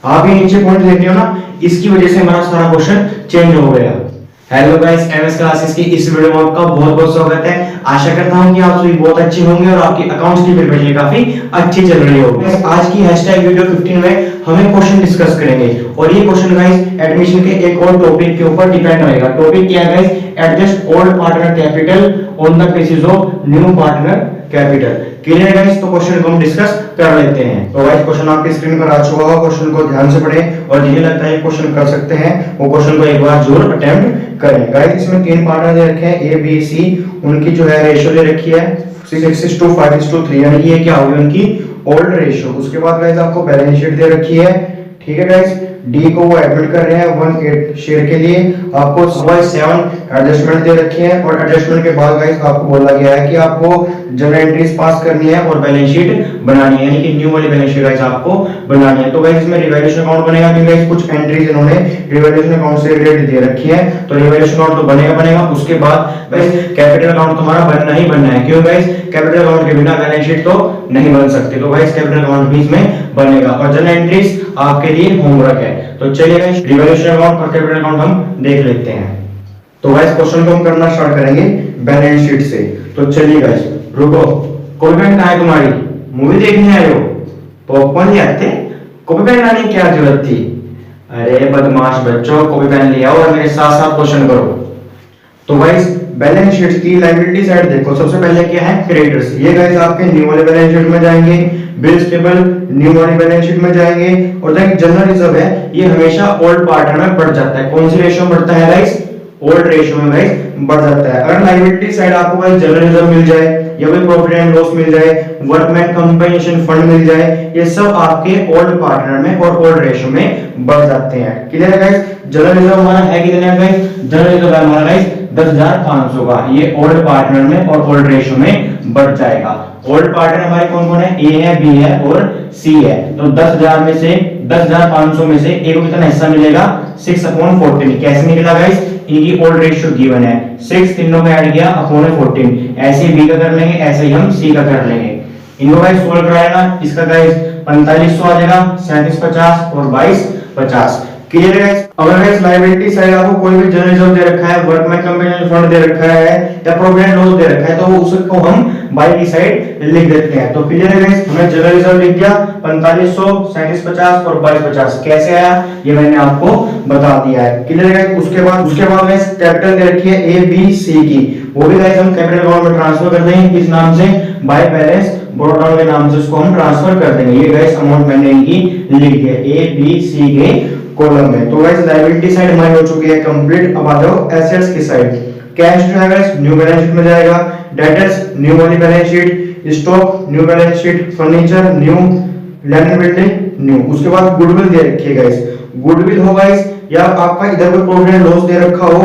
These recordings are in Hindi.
आप ये नीचे पॉइंट देख रहे हो ना, इसकी वजह से हमारा सारा क्वेश्चन चेंज हो गया। हेलो गाइस, एमएस क्लासेस की इस वीडियो में आपका बहुत बहुत स्वागत है। आशा करता हूं कि आप सभी बहुत अच्छे होंगे और आपकी अकाउंट्स की प्रिपरेशन काफी अच्छी चल रही होगी। आज की हैशटैग वीडियो 15 में हम एक क्वेश्चन डिस्कस करेंगे और ये क्वेश्चन गाइस एडमिशन के एक और टॉपिक के ऊपर डिपेंड रहेगा। टॉपिक क्या है guys? Adjust old partner capital on the basis of new partner capital. Clear है गाइस? तो क्वेश्चन को हम डिस्कस कर लेते हैं। तो गाइस क्वेश्चन आपकी स्क्रीन पर आ चुका होगा, क्वेश्चन को ध्यान से पढ़ें और जिन्हें लगता है क्वेश्चन कर सकते हैं वो क्वेश्चन को एक बार जरूर अटेम्प्ट करें। गाइस इसमें तीन पार्टनर दे रखे हैं ए बी सी, उनकी जो है रेशियो दे रखी है 6:5:3, यानी ये क्या होगी उनकी ओल्ड रेशियो। उसके बाद गाइस आपको बैलेंस शीट दे रखी है, ठीक है गाइस। डी को वो एडमिट कर रहे हैं 1/8 शेयर के लिए, आपको 7 एडजस्टमेंट दे रखी है और एडजस्टमेंट के बाद गाइस आपको बोला गया है कि आपको जनरल एंट्रीज पास करनी है और बैलेंस शीट बनानी है, यानी कि न्यू वाली बैलेंस शीट गाइस आपको बनानी है। तो गाइस इसमें रिवैल्यूएशन अकाउंट बनेगा क्योंकि गाइस कुछ एंट्रीज इन्होंने रिवैल्यूएशन अकाउंट से रिलेटेड दे रखी है, तो रिवैल्यूएशन अकाउंट तो बनेगा। उसके बाद गाइस कैपिटल अकाउंट तुम्हारा बनना ही बनना है, क्यों गाइस? कैपिटल अकाउंट के बिना बैलेंस शीट तो नहीं बन सकती, तो गाइस कैपिटल अकाउंट भी इसमें बनेगा और जनरल एंट्रीज आपके लिए होमवर्क है। तो चलिए गाइस रिवैल्यूएशन अकाउंट और कैपिटल अकाउंट हम देख लेते हैं। तो गाइस क्वेश्चन को हम करना स्टार्ट करेंगे बैलेंस शीट से। तो चलिए गाइस रुको, कॉपी पेन कहां है तुम्हारी? मूवी देखने आए हो? पॉपकॉर्न ले आते, कॉपी पेन लाने की क्या जरूरत थी? अरे बदमाश बच्चों, कॉपी पेन ले आओ और मेरे साथ साथ क्वेश्चन करो। तो गाइस बैलेंस शीट की लायबिलिटी साइड देखो, सबसे पहले क्या है? क्रेडिटर्स। ये गाइस आपके न्यू वाले बैलेंस शीट में जाएंगे, बिल्स टेबल न्यू वाली बैलेंस शीट में जाएंगे और देखिए जनरल रिजर्व है ये हमेशा ओल्ड पार्टनर में बढ़ जाता है। कौन सी रेशियो में बढ़ता है गाइस? ओल्ड रेशियो में गाइस बढ़ जाता है। अगर लायबिलिटी साइड आपको गाइस जनरल रिजर्व मिल जाए या कोई प्रॉफिट एंड लॉस मिल जाए, वर्कमैन कंपनसेशन फंड मिल जाए, ये सब आपके ओल्ड पार्टनर में और ओल्ड रेशियो में बढ़ जाते हैं। क्लियर है गाइस? जनरल रिजर्व हमारा है कितना गाइस? जनरल रिजर्व हमारा गाइस 10,500 का, ये ओल्ड पार्टनर में और ओल्ड रेशियो में बढ़ जाएगा। ओल्ड पार्टनर हमारे कौन कौन है? ए है, बी है और सी है। तो 10,000 में से 10,500 में से ए को कितना हिस्सा मिलेगा? 6/14। कैसे निकला गाइस? इनकी ओल्ड रेशियो गिवन है, 6 तीनों में ऐड किया अपॉन 14। ऐसे बी का कर लेंगे, ऐसे ही हम सी का कर लेंगे। इनको गाइस सोल्व कराएगा, इसका गाइस 4500 आ जाएगा, 3750 और 2250। क्लियर है गाइस? अगर गाइस लायबिलिटी साइड आपको कोई भी जनरल रिजर्व दे रखा है, वर्कमैन कंपनसेशन फंड दे रखा है या प्रॉफिट एंड लॉस दे रखा है, तो उसको हम बाई की साइड लिख देते हैं। तो क्लियर है गाइस? हमने जनरल रिजर्व लिख दिया 4500, 3750 और 2250। कैसे आया ये मैंने आपको बता दिया है। क्लियर है गाइस? उसके बाद गाइस कैपिटल दे रखी है ए बी सी की, वो भी गाइस हम कैपिटल अकाउंट में ट्रांसफर कर देंगे किस नाम से? बाय बैलेंस ब्रॉट डाउन के नाम से उसको हम ट्रांसफर कर देंगे। ये गाइस अमाउंट मैंने इनकी लिख दिया ए बी सी के कॉलम में। तो गाइस लायबिलिटी साइड हमारी हो चुकी है कंप्लीट। अब आ जाओ एसेट्स की साइड। कैश जो है गाइस न्यू बैलेंस शीट में जाएगा, डेटर्स न्यू वाली balance sheet, stock new balance sheet, furniture new, land and building new. उसके बाद गुडविल दे रखी है गाइस, गुडविल हो गाइस या आपका इधर कोई प्रॉफिट एंड लॉस दे रखा हो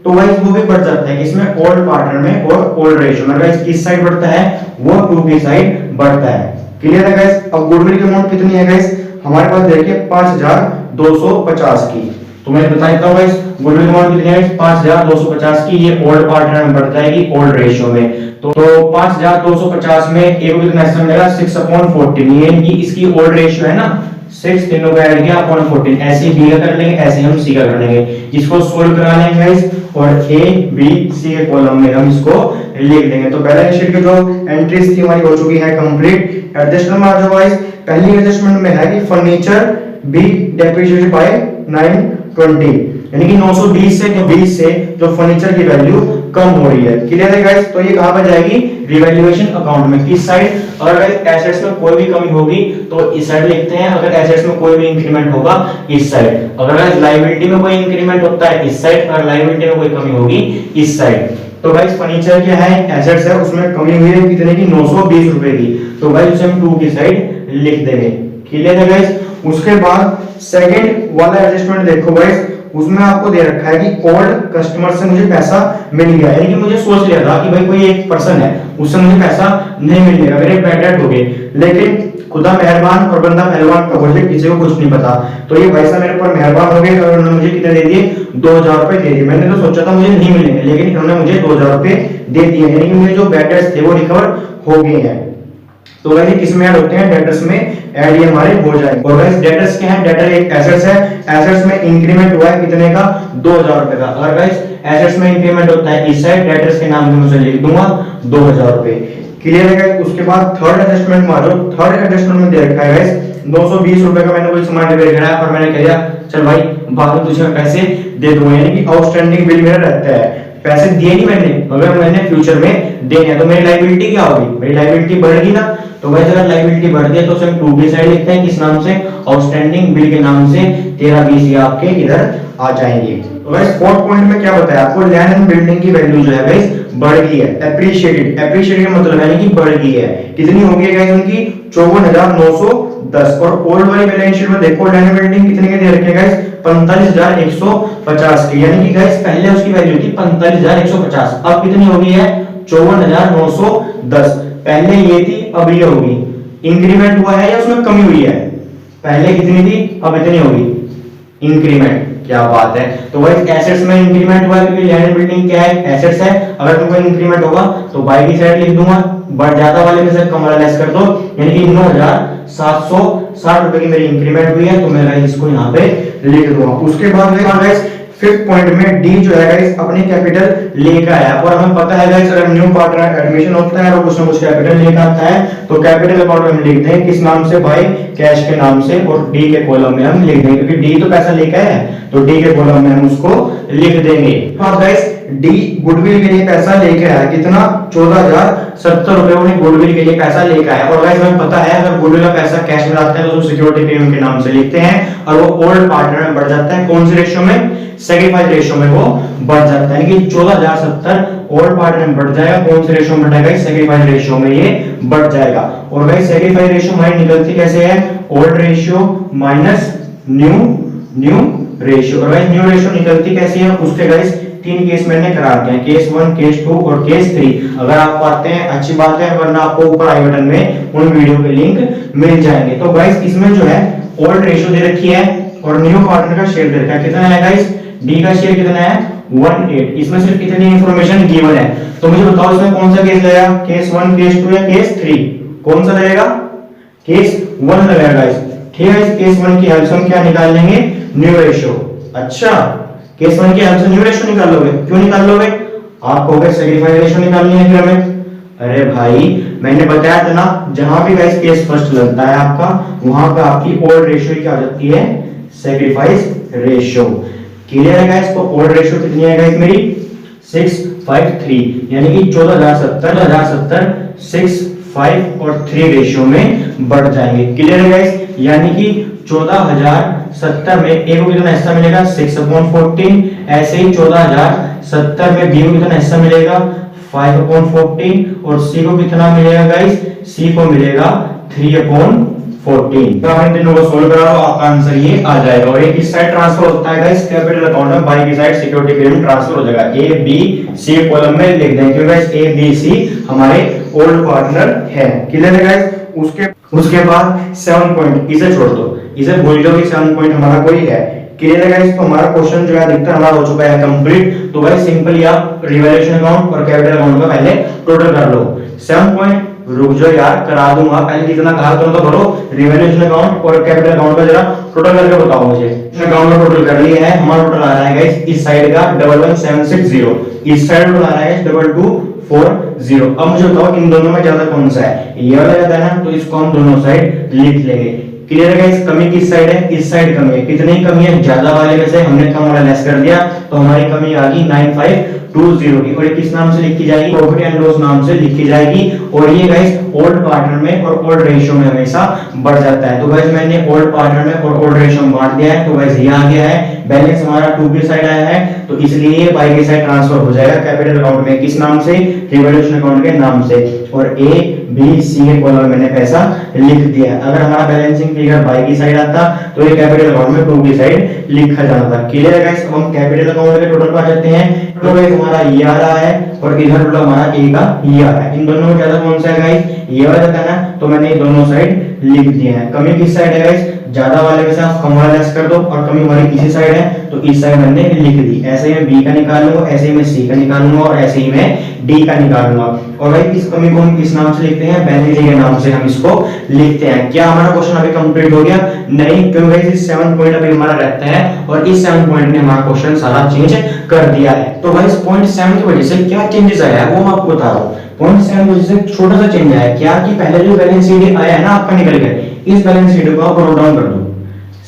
तो गाइस वो भी बढ़ जाता है इसमें ओल्ड पार्टनर में और ओल्ड रेशियो में। गाइस किस साइड बढ़ता है? वो टू की साइड बढ़ता है। क्लियर है गाइस? अब गुडविल की अमाउंट कितनी है गाइस? हमारे पास देखिए 5250 की। तो मैं बता देता हूं गाइस गुडविल अमाउंट कितनी है? 5250 की। ये ओल्ड पार्टनर में बढ़ जाएगी ओल्ड रेशियो में। तो 5250 में ए को कितना हिस्सा मिलेगा? 6/14। ये इनकी इसकी ओल्ड रेशियो है ना, 6 तीनों का ऐड किया अपॉन 14। ऐसे बी का कर लेंगे, ऐसे हम सी का कर लेंगे। इसको सोल्व करा लेंगे गाइस और ए बी सी के कॉलम में हम इसको लिख देंगे। तो बैलेंस शीट की जो एंट्रीज थी हमारी हो चुकी है कंप्लीट। एडजस्टमेंट में आ जाओ गाइस। पहली एडजस्टमेंट में है कि फर्नीचर बी डेप्रिसिएटेड बाय 920, यानी कि 920 से जो फर्नीचर की वैल्यू कम हो रही है। क्लियर है गाइस? तो ये कहां पर जाएगी? रिवैल्यूएशन अकाउंट में। किस साइड? अगर गाइस एसेट्स में कोई भी कमी होगी तो इस साइड लिखते हैं, अगर एसेट्स में कोई भी इंक्रीमेंट होगा इस साइड। अगर गाइस लायबिलिटी में कोई इंक्रीमेंट होता है इस साइड, अगर लायबिलिटी में कोई कमी होगी इस साइड। तो गाइस फर्नीचर क्या है? एसेट्स है, उसमें कमी हुई है कितने की? 920 रुपए की। तो गाइस उसे हम 2 की साइड लिख देंगे। क्लियर है गाइस? उसके बाद सेकंड वाला एडजस्टमेंट देखो गाइस, उसमें आपको दे रखा है कि ओल्ड कस्टमर से मुझे पैसा मिल गया, यानी कि मुझे सोच लिया था कि भाई कोई एक पर्सन है उससे मुझे पैसा नहीं मिलेगा, मेरे बैड डेट हो गए, लेकिन खुदा मेहरबान और बंदा पहलवान का बोले, किसी को कुछ नहीं पता। तो ये भाई साहब मेरे ऊपर मेहरबान हो गए और उन्होंने मुझे कितने दे दिए? 2000 रुपए दे दिए। मैंने तो सोचा था मुझे नहीं मिलेंगे, लेकिन इन्होंने मुझे 2000 रुपए दे दिए, यानी कि मेरे जो बैड डेट्स थे वो रिकवर हो गए हैं। तो वैसे किस में ऐड होते हैं? डेटर्स में ऐड ये हमारे हो जाएंगे। और गाइस डेटर्स क्या है, डेटर एक एसेट्स है, एसेट्स में इंक्रीमेंट हुआ है कितने का, 2000 रुपए का। अगर गाइस एसेट्स में इंक्रीमेंट होता है इस साइड, डेटर्स के नाम में लिख दूंगा 2000 रुपए। क्लियर है गाइस। उसके बाद थर्ड एडजस्टमेंट मारो, थर्ड एडजस्टमेंट में दे रखा है गाइस 220 रुपए का मैंने कोई सामान रिपेयर कराया और मैंने कह दिया चल भाई बाद में तुझे पैसे दे दूंगा, यानी कि आउटस्टैंडिंग बिल मेरा रहता है, पैसे दिए नहीं मैंने, मगर मैंने फ्यूचर में देने हैं, तो मेरी लायबिलिटी क्या होगी, मेरी लायबिलिटी बढ़ेगी ना। तो वैसे अगर लायबिलिटी बढ़ गई तो उसे हम टू बी साइड लिखते हैं, किस नाम से, आउटस्टैंडिंग बिल के नाम से 1320 ये आपके इधर आ जाएंगे। तो गाइस फोर्थ पॉइंट में क्या बताया आपको, लैंड एंड बिल्डिंग की वैल्यू जो है गाइस बढ़ गई है, एप्रिशिएटेड, एप्रिशिएटेड का मतलब है कि बढ़ गई है, कितनी हो गई है गाइस उनकी 54,910। और ओल्ड वाली बैलेंस शीट में देखो लैंड एंड बिल्डिंग कितने के दे रखे गाइस 45,150 की, यानी कि गाइस पहले उसकी वैल्यू थी 45,150, अब कितनी हो गई है 54,910। पहले ये थी अब ये होगी, इंक्रीमेंट हुआ है या उसमें कमी हुई है, पहले कितनी थी अब इतनी होगी, इंक्रीमेंट। क्या बात है। तो गाइस एसेट्स में इंक्रीमेंट हुआ है क्योंकि लैंड एंड बिल्डिंग क्या है, एसेट्स है, अगर तुमको इंक्रीमेंट होगा तो बाई की साइड लिख दूंगा, बढ़ ज्यादा वाले में से कम वाला लेस कर दो, यानी कि 9,760 रुपए की मेरी इंक्रीमेंट हुई है, तो मैं गाइस इसको यहाँ पे लिख दूंगा। उसके बाद गाइस फिफ्थ पॉइंट में डी जो है गाइस अपनी कैपिटल लेकर आया, और हमें पता है गाइस अगर न्यू पार्टनर एडमिशन होता है और कुछ ना कुछ कैपिटल लेकर आता है तो कैपिटल अकाउंट में हम लिखते हैं किस नाम से भाई, कैश के नाम से, और डी के कॉलम में हम लिख देंगे क्योंकि डी तो पैसा लेकर आया है, तो डी के कॉलम में हम उसको लिख देंगे। और गाइस डी गुडविल के लिए पैसा लेके आया, कितना 14,070 रुपए उन्हें गुडविल के लिए पैसा लेके आया। और गाइस हमें पता है अगर गुडविल का पैसा कैश में लाते हैं तो उसको सिक्योरिटी प्रीमियम के नाम से लिखते हैं, और वो ओल्ड पार्टनर में बढ़ जाता है, कौन से रेशियो में, सेक्रीफाइस रेशियो में वो बढ़ जाता है, यानी कि 14,070 ओल्ड पार्टनर में बढ़ जाएगा, कौन से रेशियो में बढ़ेगा, सेक्रीफाइस रेशियो में ये बढ़ जाएगा। और गाइस सेक्रीफाइस रेशियो हमारी निकलती कैसे है, old ratio minus new ratio. और गाइस न्यू रेशियो निकलती कैसी है, उसके गाइस तीन केस मैंने करा दिए हैं, केस 1, केस 2 और केस 3। अगर आपको आते हैं अच्छी बात है, वरना आपको ऊपर आई बटन में उन वीडियो के लिंक मिल जाएंगे। तो गाइस इसमें जो है ओल्ड रेशियो दे रखी है और न्यू पार्टनर का शेयर दे रखा है, कितना है गाइस, डी का शेयर कितना है 1/8। इसमें सिर्फ कितनी इंफॉर्मेशन गिवन है, तो मुझे बताओ इसमें कौन सा केस लगेगा, केस 1, केस 2 या केस 3, कौन सा लगेगा, केस 1 लगेगा गाइस। ठीक है, इस केस 1 की हेल्प से हम क्या निकाल लेंगे, न्यू रेशियो। अच्छा, केस 1 की हेल्प से न्यू रेशियो निकाल लोगे, क्यों निकाल लोगे, आप कहोगे सेक्रीफाइस रेशियो निकालनी है फिर हमें। अरे भाई मैंने बताया था ना, जहां भी गाइस केस फर्स्ट लगता है आपका, वहां पे आपकी ओल्ड रेशियो क्या हो जाती है, सेक्रीफाइस रेशियो। क्लियर है गाइस। तो ओल्ड रेशियो कितनी है गाइस मेरी 653, यानी कि 14,070 6, 5 और 3 रेशियो में बढ़ जाएंगे। क्लियर है गाइस, यानी कि 14,070 में ए को कितना हिस्सा मिलेगा 6/14, ऐसे ही 14,070 में बी को कितना हिस्सा मिलेगा 5/14, और सी को कितना मिलेगा गाइस, सी को मिलेगा 3/14। तो आपने तीनों को सोल्व करा तो आपका आंसर ये आ जाएगा। और एक इस साइड ट्रांसफर होता है गाइस कैपिटल अकाउंट में, बाई की साइड सिक्योरिटी प्रीमियम ट्रांसफर हो जाएगा, ए बी सी कॉलम में लिख देंगे क्योंकि गाइस ए बी सी हमारे ओल्ड पार्टनर है। क्लियर है गाइस। उसके बाद 7 पॉइंट इसे छोड़ दो, इसे भूल जाओ कि 7 पॉइंट हमारा कोई है। क्लियर है गाइस। तो हमारा क्वेश्चन जो है अधिकतर हमारा हो चुका है कंप्लीट। तो गाइस सिंपली आप रिवैल्यूएशन अकाउंट और कैपिटल अकाउंट का पहले टोटल कर लो। 7 पॉइंट रुक जाओ यार, करा दूंगा, पहले कितना कहा तुम तो करो, रिवैल्यूएशन अकाउंट और कैपिटल अकाउंट का जरा टोटल करके बताओ मुझे। अकाउंट का टोटल कर लिया है, हमारा टोटल आ रहा है गाइस इस साइड का 11760, इस साइड टोटल आ रहा है 2240। अब मुझे बताओ इन दोनों में ज्यादा कौन सा है, ये वाला ज्यादा है ना, तो इसको हम दोनों साइड लिख लेंगे। क्लियर है गाइस। कमी किस साइड है, इस साइड कमी है, कितनी कमी है, ज्यादा वाले में से हमने कम वाला लेस कर दिया, तो हमारी कमी आ गई 9520 की। और ये किस नाम से लिखी जाएगी, प्रॉफिट एंड लॉस नाम से लिखी जाएगी। और ये गाइस ओल्ड पार्टनर में और ओल्ड रेशियो में हमेशा बढ़ जाता है। तो गाइस मैंने ओल्ड पार्टनर में और ओल्ड रेशियो में बांट दिया है, तो गाइस ये आ गया है, बैलेंस हमारा 2 की साइड आया है, तो इसलिए ये बाई की साइड ट्रांसफर हो जाएगा कैपिटल अकाउंट में, किस नाम से, रिवैल्यूएशन अकाउंट के नाम से। और ए बी सी के कॉलम में मैंने पैसा लिख दिया है। अगर हमारा बैलेंसिंग फिगर बाई की साइड आता तो ये कैपिटल अकाउंट में 2 की साइड लिखा जाता। क्लियर है गाइस। अब हम कैपिटल अकाउंट के टोटल पर आ जाते हैं। तो गाइस हमारा ये आ रहा है और इधर टोटल हमारा ए का ये आ रहा है। इन दोनों में ज्यादा कौन सा है गाइस, ये वाला ज्यादा है ना, तो मैंने दोनों साइड लिख दिए हैं। कमी किस साइड है गाइस, ज्यादा वाले में से आप कम वाला लेस कर दो, और कमी हमारी किसी साइड है तो इस साइड मैंने लिख दी। ऐसे ही मैं बी का निकाल लूंगा, ऐसे ही मैं सी का निकाल लूंगा, और ऐसे ही मैं डी का निकालूंगा। और भाई इस कमी को हम किस नाम से लिखते हैं, बैलेंस शीट के नाम से हम इसको लिखते हैं। क्या हमारा क्वेश्चन अभी कंप्लीट हो गया? नहीं, क्योंकि भाई इस 7 पॉइंट अभी हमारा रहता है और इस 7 पॉइंट ने हमारा क्वेश्चन सारा चेंज कर दिया है। तो भाई इस पॉइंट 7 की वजह से क्या चेंजेस आया है वो मैं आपको बता रहा हूँ। पॉइंट 7 की वजह से छोटा सा चेंज आया है। क्या कि पहले जो बैलेंस शीट आया है ना आपका निकल गया, इस बैलेंस शीट को आप नोट डाउन कर दो।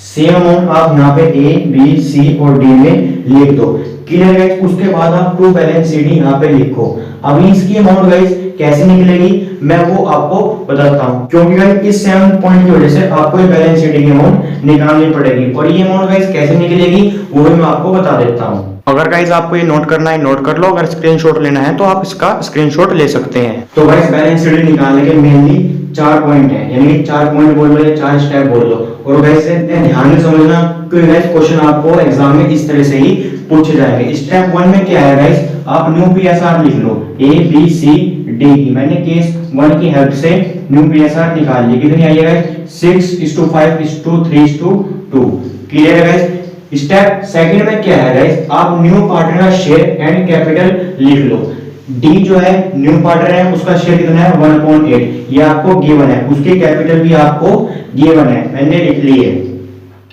सेम अमाउंट आप यहाँ पे ए बी सी और डी में लिख दो। Clear guys? उसके बाद आप टू बैलेंस शीट यहाँ पे लिखो। अभी इसकी अमाउंट गाइस कैसे निकलेगी मैं वो आपको बताता हूँ, क्योंकि गाइस इस 7 पॉइंट की वजह से आपको ये बैलेंस शीट की अमाउंट निकालनी पड़ेगी। और ये अमाउंट गाइस कैसे निकलेगी वो भी मैं आपको बता देता हूँ। अगर गाइस आपको ये नोट करना है नोट कर लो, अगर स्क्रीनशॉट लेना है तो आप इसका स्क्रीनशॉट ले सकते हैं। तो गाइस बैलेंस शीट निकालने के मेनली 4 पॉइंट है, यानी कि 4 पॉइंट बोल लो या 4 स्टेप बोल लो। और गाइस ध्यान से समझना क्योंकि गाइस क्वेश्चन आपको एग्जाम में इस तरह से ही पूछे जाएंगे। स्टेप 1 में क्या है गाइस, आप न्यू पीएसआर लिख लो ए बी सी डी की। मैंने केस 1 की हेल्प से न्यू पीएसआर निकाल ली। कितनी आई है गाइस? 6:5:3:2। क्लियर है गाइस? स्टेप सेकंड में क्या है गाइस, आप न्यू पार्टनर का शेयर एंड कैपिटल लिख लो। डी जो है न्यू पार्टनर है उसका शेयर कितना है 1/8, ये आपको गिवन है। उसकी कैपिटल भी आपको गिवन है, मैंने लिख ली है।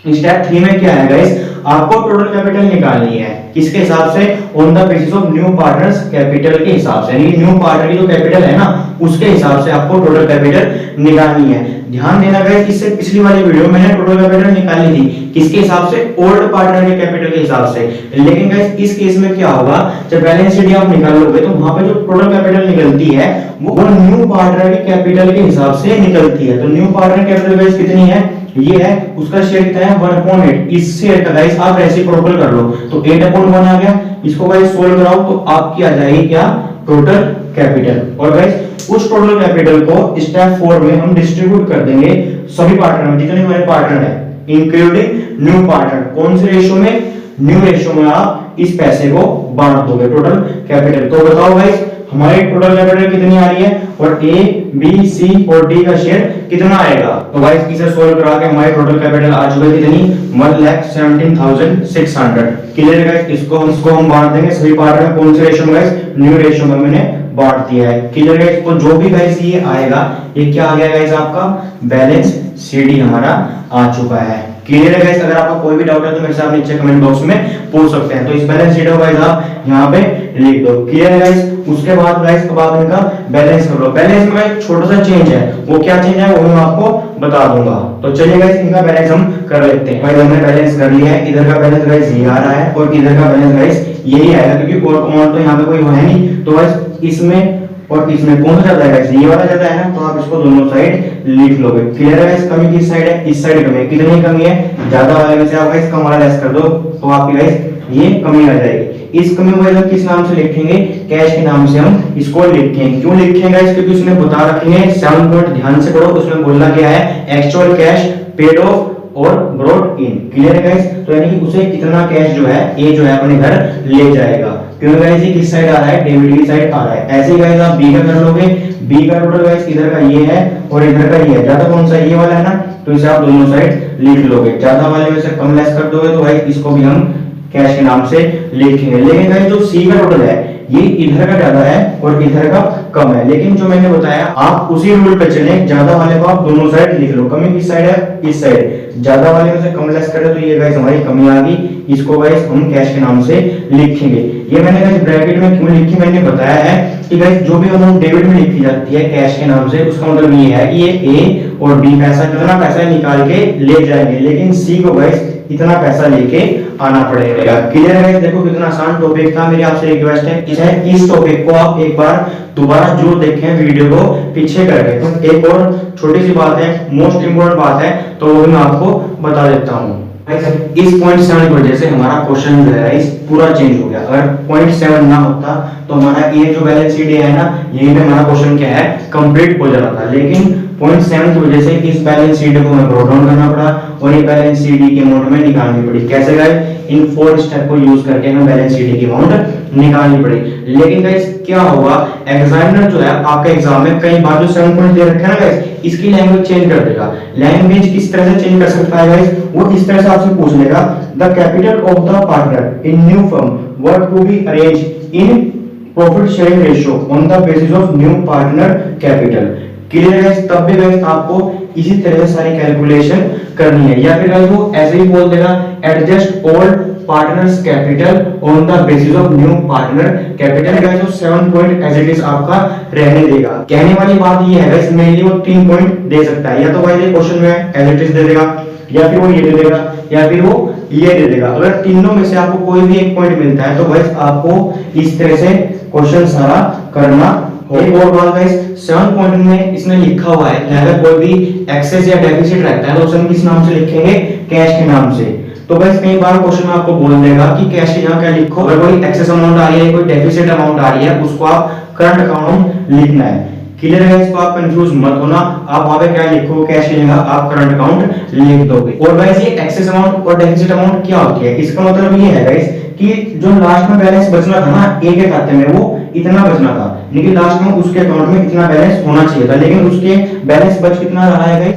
स्टेप 3 में क्या है गाइस, आपको टोटल कैपिटल निकालनी है। किसके हिसाब से? On the basis of new partners capital के हिसाब से, यानी न्यू पार्टनर की जो कैपिटल है ना उसके हिसाब से आपको टोटल कैपिटल निकालनी है। ध्यान देना गाइस, इससे पिछली वाली वीडियो में टोटल कैपिटल निकाली थी किसके हिसाब से? ओल्ड पार्टनर के कैपिटल के हिसाब से। लेकिन गाइस इस केस में क्या होगा, जब बैलेंस शीट आप निकालोगे तो वहां पे जो टोटल कैपिटल निकलती है वो न्यू पार्टनर के कैपिटल के हिसाब से निकलती है। तो न्यू पार्टनर कैपिटल गाइस कितनी है, ये है, उसका शेयर कितना है 1/8। इस शेयर का गाइस आप रेसिप्रोकल कर लो तो 8/1 आ गया। इसको गाइस सोल्व कराओ तो आपकी आ जाएगी क्या, टोटल कैपिटल। और गाइस उस टोटल कैपिटल को स्टेप 4 में हम डिस्ट्रीब्यूट कर देंगे सभी पार्टनर में, जितने हमारे पार्टनर है इंक्लूडिंग न्यू पार्टनर। कौन से रेशियो में? न्यू रेशियो में आप इस पैसे को बांट दोगे टोटल कैपिटल। तो बताओ गाइस हमारी टोटल कैपिटल कितनी आ रही है और ए बी सी और डी का शेयर कितना आएगा। तो गाइस इसे सोल्व करा के हमारी टोटल कैपिटल आ चुकी है कितनी, 1,17,600। क्लियर है गाइस? इसको हम बांट देंगे सभी पार्टनर में। कौन से रेशियो में गाइस? न्यू रेशियो में मैंने बांट दिया है। क्लियर है? तो जो भी गाइस ये आएगा ये क्या आ गया गाइस, आपका बैलेंस शीट हमारा आ चुका है। क्लियर है गाइस? अगर आपका कोई भी डाउट है तो मेरे से आप नीचे कमेंट बॉक्स में पूछ सकते हैं। तो इस बैलेंस शीट को गाइस आप यहाँ पे लिख दो। क्लियर है गाइस? उसके बाद गाइस अब आप इनका बैलेंस कर लो। बैलेंस में गाइस छोटा सा चेंज है, वो क्या चेंज है वो मैं आपको बता दूंगा। तो चलिए गाइस इनका बैलेंस हम कर लेते हैं। भाई हमने बैलेंस कर लिया है। इधर का बैलेंस गाइस ये आ रहा है और इधर का बैलेंस गाइस यही आएगा, क्योंकि और अमाउंट तो यहाँ पे कोई है नहीं। तो गाइस इसमें और इसमें कौन सा ज्यादा है गाइस, ये वाला ज्यादा है ना, तो आप इसको दोनों साइड लिख लोगे। क्लियर है गाइस? कमी किस साइड है? इस साइड कमी है। कितनी कमी है? ज्यादा वाले में से आप गाइस कम वाला लेस कर दो तो आपकी गाइस ये कमी आ जाएगी। इस कमी को हम किस नाम से लिखेंगे? कैश के नाम से हम इसको लिखेंगे। क्यों लिखेंगे गाइस? क्योंकि उसमें बता रखेंगे 7 पॉइंट ध्यान से पढ़ो, उसमें बोलना क्या है, एक्चुअल कैश पेड ऑफ और ब्रॉट इन। क्लियर है गाइस? तो यानी कि उसे इतना कैश जो है ये जो है अपने घर ले जाएगा। क्योंकि गाइस ये किस साइड आ रहा है, डेबिट की साइड आ रहा है। ऐसे ही गाइस आप बी का कर लोगे, बी का टोटल गाइस इधर का ये है और इधर का ये है। ज्यादा कौन सा, ये वाला है ना, तो इसे आप दोनों साइड लिख लोगे। ज्यादा वाले में से कम लेस कर दोगे तो गाइस इसको भी हम कैश के नाम से लिखेंगे। लेकिन गाइस जो सी का टोटल है ये इधर का ज्यादा है और इधर का कम है। लेकिन जो मैंने बताया आप उसी रूल पे चले, ज्यादा वाले को आप दोनों साइड लिख लो। कमी किस साइड है, इस साइड। ज्यादा वाले में से कम लेस करें तो ये गाइस हमारी कमी आ गई, इसको गाइस हम कैश के नाम से लिखेंगे। ये मैंने गाइस ब्रैकेट में क्यों लिखी मैंने बताया है कि गाइस जो भी अमाउंट डेबिट में लिखी जाती है कैश के नाम से, उसका मतलब ये है कि ये ए और बी पैसा कितना पैसा निकाल के ले जाएंगे, लेकिन सी को गाइस इतना पैसा लेके आना पड़ेगा। क्लियर है? देखो कितना आसान टॉपिक था। मेरी आपसे रिक्वेस्ट है इस टॉपिक को आप एक बार दोबारा जो देखें वीडियो को पीछे करके। तो एक और छोटी सी बात है, मोस्ट इंपोर्टेंट बात है, तो वो मैं आपको बता देता हूँ। इस पॉइंट 7 की वजह से हमारा क्वेश्चन जो है इस पूरा चेंज हो गया। अगर पॉइंट 7 ना होता तो हमारा ये जो बैलेंस शीट है ना, यही पे हमारा क्वेश्चन क्या है, कंप्लीट हो जाता था। लेकिन पॉइंट 7 की वजह से इस बैलेंस शीट को हमें ब्रॉट डाउन करना पड़ा और ये बैलेंस शीट की अमाउंट में निकालनी पड़ी। कैसे गाइस? इन 4 स्टेप को यूज करके हमें बैलेंस शीट की अमाउंट निकालनी पड़ी। लेकिन गाइस क्या होगा, एग्जामिनर जो है आपके एग्जाम में कई बार जो 7 पॉइंट दे रखे हैं ना गाइस, इसकी लैंग्वेज चेंज कर देगा। लैंग्वेज किस तरह से चेंज कर सकता है गाइस, वो इस तरह से आपसे पूछ लेगा, the capital of the partner in new firm were to be arrange in profit sharing ratio on the basis of new partner capital. Clear है? तब भी गाइस आपको इसी तरह से सारी कैलकुलेशन करनी है, या फिर गाइस वो ऐसे ही बोल देगा adjust all partners capital on the basis of new partner capital. Guys वो 7 पॉइंट एज इट इज आपका रहने देगा। कहने वाली बात ये है गाइस, मेनली वो 3 पॉइंट दे सकता है, या तो गाइस ये क्वेश्चन में एज इट इज दे देगा, या फिर वो ये दे देगा, या फिर वो ये दे देगा। अगर तीनों में से आपको कोई भी एक पॉइंट मिलता है तो गाइस आपको इस तरह से क्वेश्चन सारा करना होगा। एक और बात गाइस, 7 पॉइंट में इसने लिखा हुआ है कि अगर कोई भी एक्सेस या डेफिसिट रहता है तो उसे हम किस नाम से लिखेंगे? कैश के नाम से। तो गाइस कई बार क्वेश्चन में आपको बोल देगा कि कैश के यहाँ क्या लिखो, अगर कोई एक्सेस अमाउंट आ रही है, कोई डेफिसिट अमाउंट आ रही है, उसको आप करंट अकाउंट लिखना है। क्लियर है? इसको आप कंफ्यूज मत होना, आप वहां पे क्या लिखो, कैश की जगह आप करंट अकाउंट लिख दोगे। और गाइस ये एक्सेस अमाउंट और डेफिसिट अमाउंट क्या होती है? इसका मतलब ये है गाइस कि जो लास्ट में बैलेंस बचना था ना ए के खाते में, वो इतना बचना था, लेकिन लास्ट में उसके अकाउंट में इतना बैलेंस होना चाहिए था, लेकिन उसके बैलेंस बच कितना रहा है?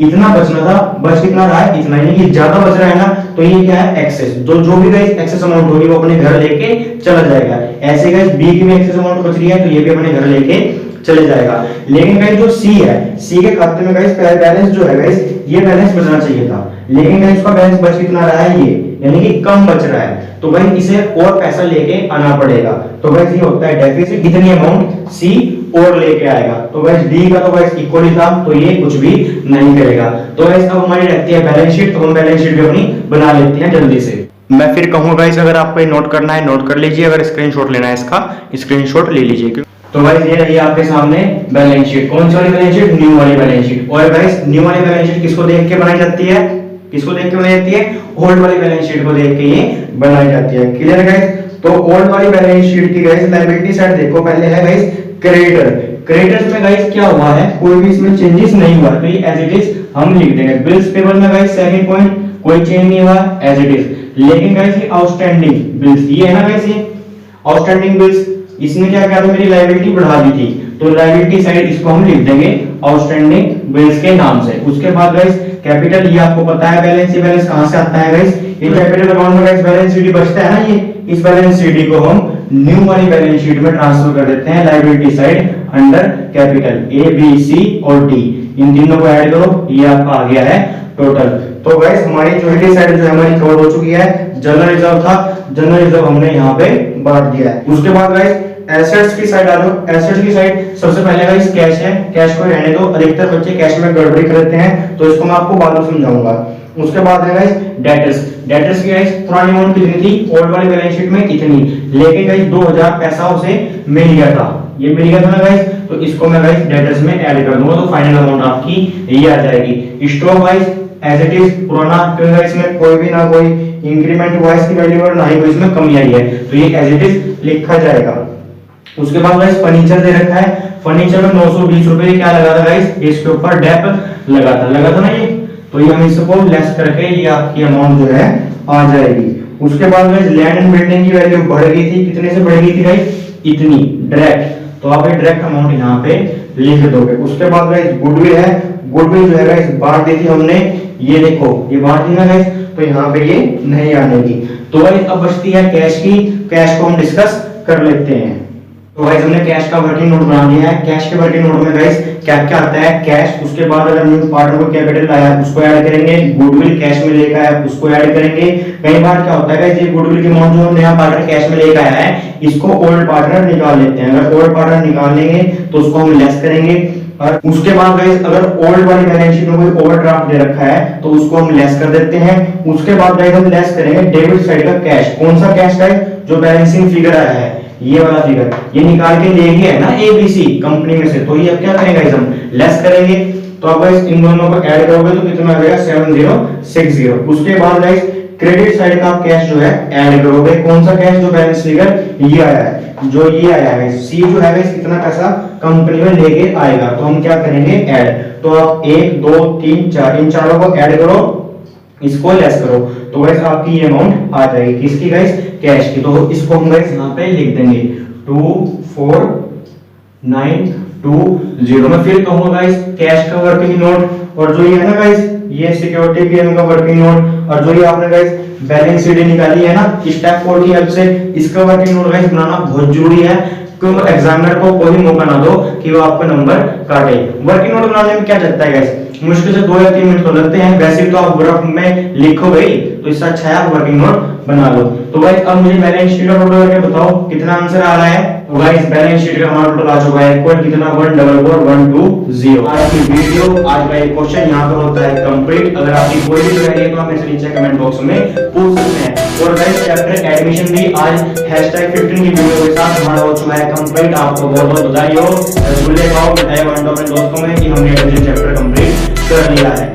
इतना बचना था, बच कितना रहा है? इतना। यानी कि ज्यादा बच रहा है ना, तो ये क्या है? एक्सेस। जो भी गाइस एक्सेस अमाउंट होगी वो अपने घर लेके चला जाएगा। ऐसे गाइस बी की भी एक्सेस अमाउंट बच रही है तो ये भी अपने घर लेके चले जाएगा। लेकिन गाइस जो सी है, सी के खाते में गाइस बैलेंस जो है गाइस, ये बैलेंस बचना चाहिए था, लेकिन गाइस उसका बैलेंस बच कितना रहा है? ये, यानी कि कम बच रहा है, तो गाइस इसे और पैसा लेके आना पड़ेगा। तो गाइस ये होता है डेफिसिट, इतनी अमाउंट सी और लेके आएगा। तो गाइस डी का तो गाइस इक्वल ही था, तो ये कुछ भी नहीं करेगा। तो गाइस अब हमारी रहती है बैलेंस शीट, तो हम बैलेंस शीट भी अपनी बना लेते हैं जल्दी से। मैं फिर कहूंगा गाइस, अगर आपको ये नोट करना है नोट कर लीजिए, अगर स्क्रीनशॉट लेना है इसका स्क्रीनशॉट ले लीजिए। तो गाइस ये रही आपके सामने बैलेंस शीट। कौन सी वाली बैलेंस शीट? न्यू वाली बैलेंस शीट। और गाइस न्यू वाली बैलेंस शीट किसको देख के बनाई जाती है? किसको देख के बनाई जाती है? ओल्ड वाली बैलेंस शीट को देख के ये बनाई जाती है। क्लियर है गाइस? तो ओल्ड वाली बैलेंस शीट की गाइस लायबिलिटी साइड देखो, पहले है गाइस क्रेडिटर। क्रेडिटर्स में गाइस क्या हुआ है? कोई भी इसमें चेंजेस नहीं हुआ, तो ये एज इट इज हम लिख देंगे। बिल्स पेबल में गाइस सेकंड पॉइंट कोई चेंज नहीं हुआ, एज इट इज। लेकिन गाइस ये आउटस्टैंडिंग बिल्स, ये है ना गाइस, ये आउटस्टैंडिंग बिल्स, इसने क्या किया था? मेरी लायबिलिटी बढ़ा दी थी, तो लायबिलिटी साइड इसको हम लिख देंगे आउटस्टैंडिंग बिल्स के नाम से। उसके बाद गाइस कैपिटल, ये आपको पता है बैलेंस, ये बैलेंस कहां से आता है गाइस? ये कैपिटल अकाउंट में गाइस बैलेंस शीट बचता है ना, ये इस बैलेंस शीट को हम न्यू वाली बैलेंस शीट में ट्रांसफर कर देते हैं liability side under capital. A B C और डी, इन तीनों को ऐड करो, ये आपका आ गया है टोटल। तो गाइस हमारी इक्विटी साइड जो है हमारी कवर हो चुकी है। जनरल रिजर्व था, जनरल रिजर्व हमने यहाँ पे बांट दिया है। उसके बाद गाइस एसेट्स की साइड आ जाओ। एसेट्स की साइड सबसे पहले गाइस कैश है, कैश को रहने दो, अधिकतर बच्चे कैश में गड़बड़ी करते हैं, तो इसको मैं आपको बाद में समझाऊंगा। उसके बाद है गाइस डेटर्स। डेटर्स की गाइस पुरानी अमाउंट कितनी थी? ओल्ड वाली बैलेंस शीट में इतनी, लेकिन गाइस 2000 पैसा उसे मिल गया था, ये मिल गया था ना गाइस, तो इसको मैं गाइस डेटर्स में ऐड कर दूंगा, तो फाइनल अमाउंट आपकी ये आ जाएगी। Stock guys as it is पुराना, क्योंकि इसमें कोई भी ना कोई इंक्रीमेंट हुआ इसकी वैल्यू में, ना ही कोई इसमें कमी आई है, तो ये एज इट इज लिखा जाएगा। उसके बाद गाइस फर्नीचर दे रखा है, फर्नीचर में 920 रुपए क्या लगा था गाइस? इसके ऊपर डेप लगा था ना ये, तो ये हम इसको लेस करके ये आपकी अमाउंट जो है आ जाएगी। उसके बाद गाइस लैंड एंड बिल्डिंग की वैल्यू बढ़ गई थी, कितने से बढ़ गई थी गाइस? इतनी डायरेक्ट, तो आप ये डायरेक्ट अमाउंट यहाँ पे लिख दोगे। उसके बाद गाइस गुडविल है, गुडविल जो है गाइस बांट दी थी हमने, ये देखो ये बांट दी ना गाइस, तो यहाँ पे ये नहीं आनेगी। तो गाइस अब बचती है कैश की, कैश को हम डिस्कस कर लेते हैं। तो गाइस हमने कैश का वर्किंग नोट बना लिया है। कैश के वर्किंग नोट में गाइस क्या क्या आता है? कैश, उसके बाद अगर न्यू पार्टनर को कैपिटल आया उसको ऐड करेंगे, गुडविल कैश में लेकर आया उसको ऐड करेंगे। कई बार क्या होता है गाइस, ये गुडविल की अमाउंट जो नया पार्टनर कैश में लेकर आया है इसको ओल्ड पार्टनर निकाल लेते हैं। अगर ओल्ड पार्टनर निकाल लेंगे तो उसको हम लेस करेंगे। और उसके बाद गाइस अगर ओल्ड वाली बैलेंस शीट में कोई ओवरड्राफ्ट दे रखा है तो उसको हम लेस कर देते हैं। उसके बाद गाइस हम लेस करेंगे डेबिट साइड का कैश। कौन सा कैश गाइस? जो बैलेंसिंग फिगर आया है, ये वाला फिगर, ये निकाल के ले गया है ना एबीसी कंपनी में से, तो ये अब क्या करेंगे गाइस? हम लेस करेंगे। तो अब गाइस इन दोनों को ऐड करोगे तो कितना आ जाएगा? 7060। उसके बाद गाइस क्रेडिट साइड का कैश जो है ऐड करोगे। कौन सा कैश? जो बैलेंस फिगर ये आया है, जो ये आया है सी जो है गाइस कितना पैसा कंपनी में लेके आएगा, तो हम क्या करेंगे? ऐड। तो आप 1 2 3 4 इन चारों को ऐड करो, इसको लेस करो, तो गाइस आपकी ये अमाउंट आ जाएगी किसकी गाइस? कैश की। तो इसको हम गाइस यहाँ पे लिख देंगे 24,920। मैं फिर कहूंगा गाइस कैश का वर्किंग नोट, और जो ये है ना गाइस ये सिक्योरिटी क्लेम का वर्किंग नोट, और जो ये आपने गाइस बैलेंस शीट निकाली है ना स्टेप 4 की हेल्प से। इसका वर्किंग नोट गाइस बनाना बहुत जरूरी है, क्योंकि एग्जामिनर को कोई मौका ना दो कि वो आपका नंबर काटे। वर्किंग नोट बनाने में क्या चलता है गाइस, मुश्किल से 2 या 3 मिनट तो लगते हैं, वैसे तो आप ग्राफ में लिखोगे ही, तो इससे अच्छा है आप वर्किंग नोट बना लो। तो गाइस अब मुझे बैलेंस शीट का टोटल करके बताओ कितना आंसर आ रहा है। तो गाइस बैलेंस शीट का हमारा टोटल आ चुका है इक्वल कितना 144120। आज की वीडियो, आज का ये क्वेश्चन यहां पर होता है कंप्लीट। अगर आपकी कोई भी क्वेरी है तो आप मेरे से नीचे कमेंट बॉक्स में पूछ सकते हैं। और गाइस चैप्टर एडमिशन भी आज #15 की वीडियो के साथ हमारा हो चुका है कंप्लीट। आपको बहुत-बहुत बधाई हो, रसगुल्ले खाओ, मिठाई बांटो अपने दोस्तों में कि हमने एडमिशन चैप्टर कंप्लीट कर लिया है।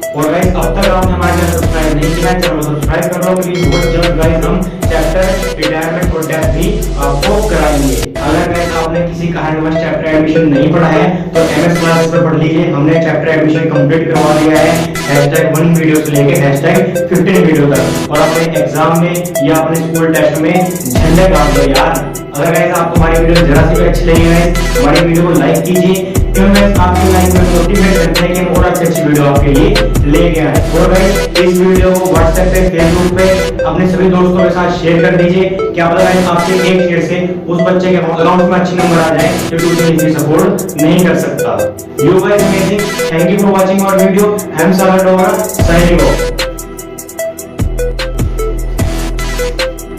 और गाइस अब तक आपने हमारे चैनल सब्सक्राइब नहीं किया है, चैनल को सब्सक्राइब कर लो, क्योंकि बहुत जल्द गाइस हम चैप्टर रिटायरमेंट और डेथ भी आपको कराएंगे। अगर गाइस आपने किसी कारणवश चैप्टर एडमिशन नहीं पढ़ा है तो एमएस क्लासेस पर पढ़ लीजिए। हमने चैप्टर एडमिशन कंप्लीट करवा दिया है #1 वीडियो से लेके #15 वीडियो तक। और अपने एग्जाम में या अपने स्कूल टेस्ट में झंडे गाड़ दो यार। अगर गाइस आपको हमारी वीडियो जरा सी भी अच्छी लगी है, हमारी वीडियो को लाइक कीजिए, क्योंकि आपकी लाइक में मोटिवेट करते हैं कि हम और अच्छी वीडियो आपके लिए लेके आए। और गाइस इस वीडियो को व्हाट्सएप पे, फेसबुक पे अपने सभी दोस्तों के साथ शेयर कर दीजिए। क्या पता गाइस आपके एक शेयर से उस बच्चे के अकाउंट में अच्छे नंबर आ जाए जो ट्यूशन इतनी सपोर्ट नहीं कर सकता। You guys amazing, thank you for watching our video. I am Sagar Dogra, signing of.